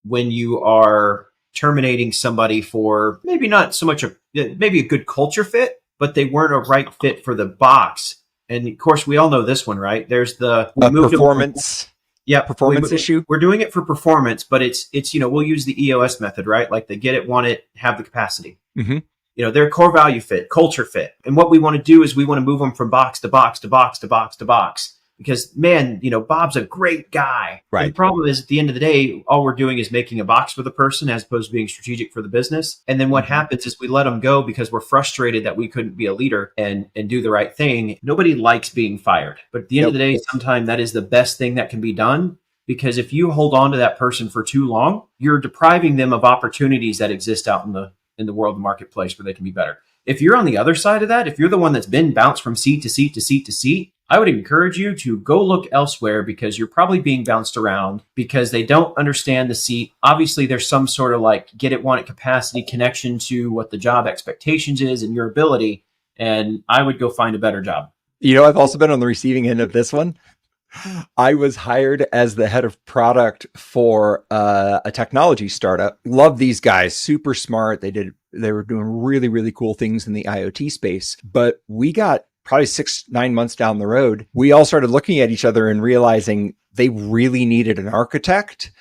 when you are terminating somebody for maybe not so much maybe a good culture fit, but they weren't a right fit for the box. And of course, we all know this one, right? There's the we A moved performance yeah, performance issue. we're doing it for performance, but it's we'll use the EOS method, right? Like they get it, want it, have the capacity. Mm-hmm. Their core value fit, culture fit. And what we want to do is we want to move them from box to box to box to box to box. Because man, Bob's a great guy. Right. And the problem is at the end of the day, all we're doing is making a box for the person as opposed to being strategic for the business. And then what happens is we let them go because we're frustrated that we couldn't be a leader and do the right thing. Nobody likes being fired. But at the end of the day, sometimes that is the best thing that can be done. Because if you hold on to that person for too long, you're depriving them of opportunities that exist out in the world marketplace where they can be better. If you're on the other side of that, if you're the one that's been bounced from seat to seat to seat to seat, I would encourage you to go look elsewhere because you're probably being bounced around because they don't understand the seat. Obviously, there's some sort of like get it, want it capacity connection to what the job expectations is and your ability. And I would go find a better job. I've also been on the receiving end of this one. I was hired as the head of product for a technology startup. Love these guys, super smart. They were doing really, really cool things in the IoT space. But we got probably 6-9 months down the road, we all started looking at each other and realizing they really needed an architect.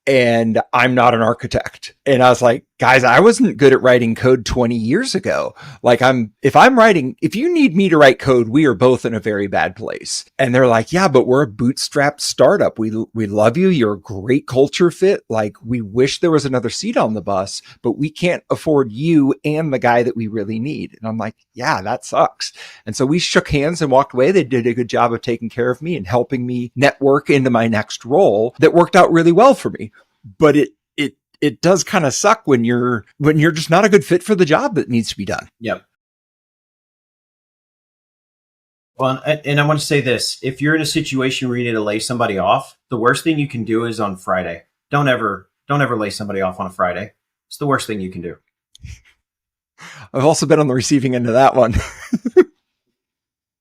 And I'm not an architect. And I was like, guys, I wasn't good at writing code 20 years ago. Like if you need me to write code, we are both in a very bad place. And they're like, yeah, but we're a bootstrapped startup. We love you. You're a great culture fit. Like we wish there was another seat on the bus, but we can't afford you and the guy that we really need. And I'm like, yeah, that sucks. And so we shook hands and walked away. They did a good job of taking care of me and helping me network into my next role that worked out really well for me. But it does kind of suck when you're just not a good fit for the job that needs to be done. Yep. Well, and I want to say this: if you're in a situation where you need to lay somebody off, the worst thing you can do is on Friday. Don't ever lay somebody off on a Friday. It's the worst thing you can do. I've also been on the receiving end of that one.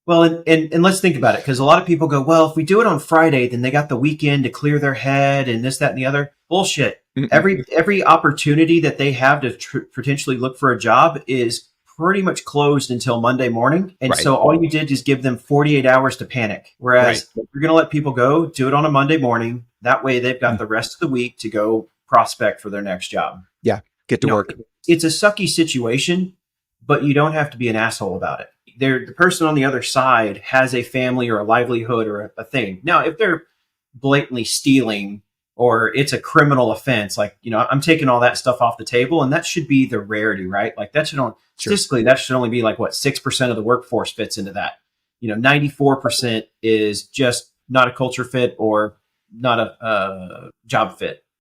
Well, and let's think about it, because a lot of people go, well, if we do it on Friday, then they got the weekend to clear their head and this, that, and the other. Bullshit. Mm-mm. Every opportunity that they have to potentially look for a job is pretty much closed until Monday morning. And so all you did is give them 48 hours to panic. Whereas if you're going to let people go, do it on a Monday morning. That way they've got the rest of the week to go prospect for their next job. Yeah, get to work. It's a sucky situation, but you don't have to be an asshole about it. The person on the other side has a family or a livelihood or a thing. Now, if they're blatantly stealing or it's a criminal offense, like, I'm taking all that stuff off the table, and that should be the rarity, right? Like that should only, statistically, that should only be like 6% of the workforce fits into that. 94% is just not a culture fit or not a job fit.